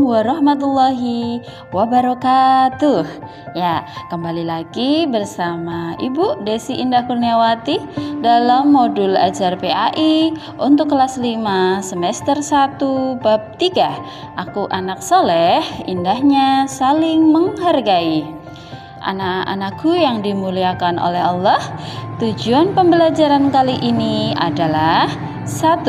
warahmatullahi wabarakatuh. Ya, kembali lagi bersama Ibu Desi Indah Kurniawati dalam modul ajar PAI untuk kelas 5 semester 1 bab 3. Aku anak soleh, indahnya saling menghargai. Anak-anakku yang dimuliakan oleh Allah, tujuan pembelajaran kali ini adalah 1.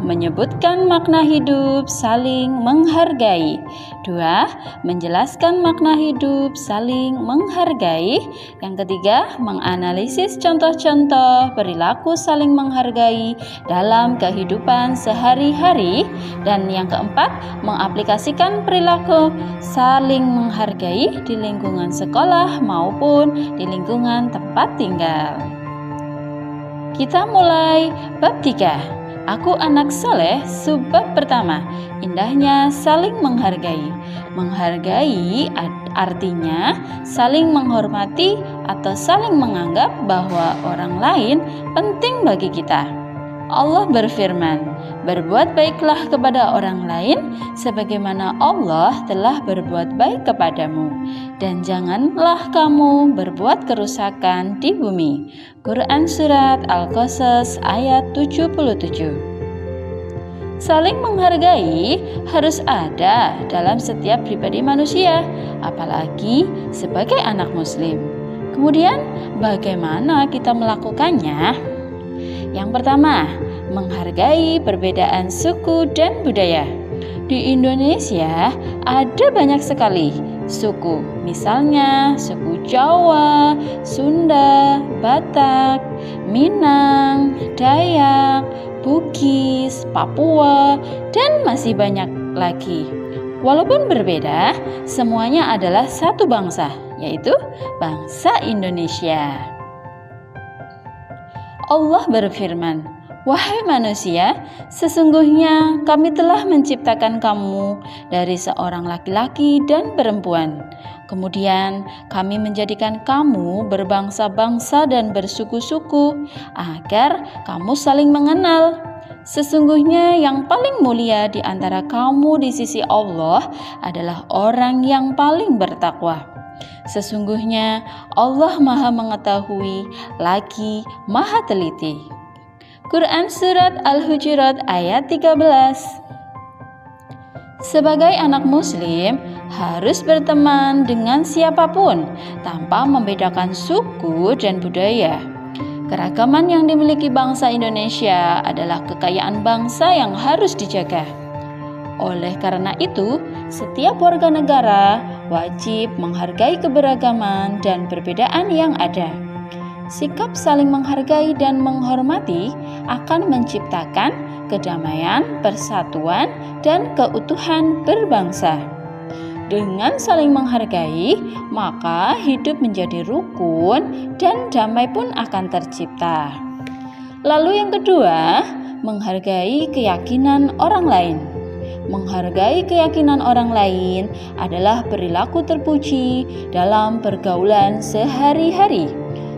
Menyebutkan makna hidup saling menghargai. 2. Menjelaskan makna hidup saling menghargai. Yang ketiga, menganalisis contoh-contoh perilaku saling menghargai dalam kehidupan sehari-hari. Dan yang keempat, mengaplikasikan perilaku saling menghargai di lingkungan sekolah maupun di lingkungan tempat tinggal. Kita mulai bab 3. Aku anak soleh, subbab pertama. Indahnya saling menghargai. Menghargai artinya saling menghormati atau saling menganggap bahwa orang lain penting bagi kita. Allah berfirman, berbuat baiklah kepada orang lain sebagaimana Allah telah berbuat baik kepadamu, dan janganlah kamu berbuat kerusakan di bumi. Quran Surat Al-Qasas ayat 77. Saling menghargai harus ada dalam setiap pribadi manusia, apalagi sebagai anak muslim. Kemudian bagaimana kita melakukannya? Yang pertama, menghargai perbedaan suku dan budaya. Di Indonesia ada banyak sekali suku, misalnya suku Jawa, Sunda, Batak, Minang, Dayak, Bugis, Papua, dan masih banyak lagi. Walaupun berbeda, semuanya adalah satu bangsa, yaitu bangsa Indonesia. Allah berfirman, wahai manusia, sesungguhnya kami telah menciptakan kamu dari seorang laki-laki dan perempuan. Kemudian kami menjadikan kamu berbangsa-bangsa dan bersuku-suku agar kamu saling mengenal. Sesungguhnya yang paling mulia di antara kamu di sisi Allah adalah orang yang paling bertakwa. Sesungguhnya Allah Maha Mengetahui lagi Maha Teliti. Quran Surat Al-Hujurat ayat 13. Sebagai anak muslim harus berteman dengan siapapun tanpa membedakan suku dan budaya. Keragaman yang dimiliki bangsa Indonesia adalah kekayaan bangsa yang harus dijaga. Oleh karena itu, setiap warga negara wajib menghargai keberagaman dan perbedaan yang ada. Sikap saling menghargai dan menghormati akan menciptakan kedamaian, persatuan, dan keutuhan berbangsa. Dengan saling menghargai, maka hidup menjadi rukun dan damai pun akan tercipta. Lalu yang kedua, menghargai keyakinan orang lain. Menghargai keyakinan orang lain adalah perilaku terpuji dalam pergaulan sehari-hari,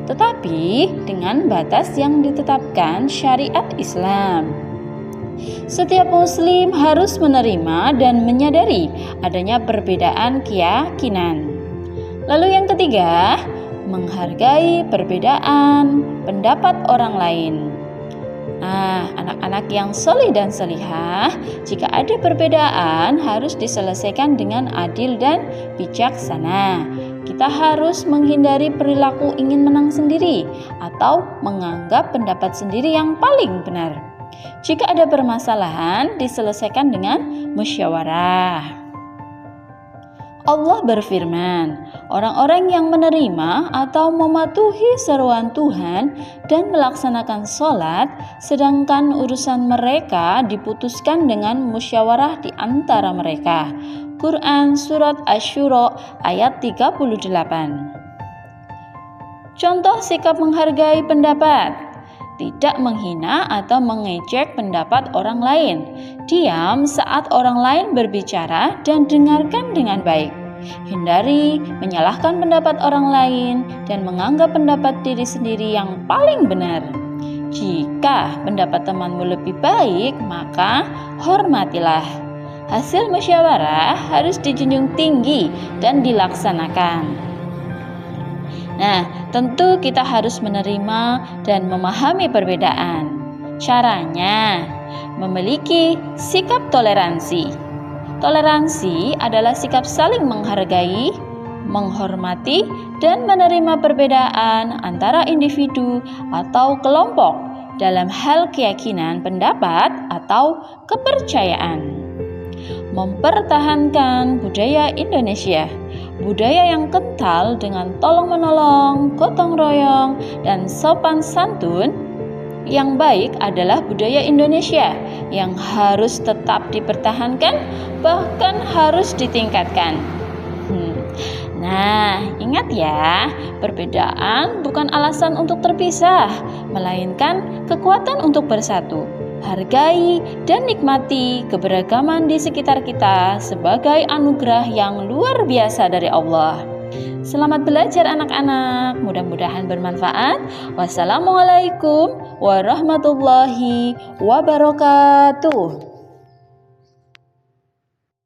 tetapi dengan batas yang ditetapkan syariat Islam. Setiap muslim harus menerima dan menyadari adanya perbedaan keyakinan. Lalu yang ketiga, menghargai perbedaan pendapat orang lain. Anak-anak yang soleh dan solihah, jika ada perbedaan harus diselesaikan dengan adil dan bijaksana. Kita harus menghindari perilaku ingin menang sendiri atau menganggap pendapat sendiri yang paling benar. Jika ada permasalahan, diselesaikan dengan musyawarah. Allah berfirman, orang-orang yang menerima atau mematuhi seruan Tuhan dan melaksanakan sholat, sedangkan urusan mereka diputuskan dengan musyawarah di antara mereka. Quran Surat Asy-Syura ayat 38. Contoh sikap menghargai pendapat: tidak menghina atau mengejek pendapat orang lain. Diam saat orang lain berbicara dan dengarkan dengan baik. Hindari menyalahkan pendapat orang lain dan menganggap pendapat diri sendiri yang paling benar. Jika pendapat temanmu lebih baik, maka hormatilah. Hasil musyawarah harus dijunjung tinggi dan dilaksanakan. Nah, tentu kita harus menerima dan memahami perbedaan. Caranya, memiliki sikap toleransi. Toleransi adalah sikap saling menghargai, menghormati, dan menerima perbedaan antara individu atau kelompok dalam hal keyakinan, pendapat, atau kepercayaan. Mempertahankan budaya Indonesia, budaya yang kental dengan tolong-menolong, gotong royong, dan sopan santun. Yang baik adalah budaya Indonesia yang harus tetap dipertahankan, bahkan harus ditingkatkan. Nah, ingat ya, perbedaan bukan alasan untuk terpisah, melainkan kekuatan untuk bersatu. Hargai dan nikmati keberagaman di sekitar kita sebagai anugerah yang luar biasa dari Allah. Selamat belajar anak-anak, mudah-mudahan bermanfaat. Wassalamualaikum warahmatullahi wabarakatuh.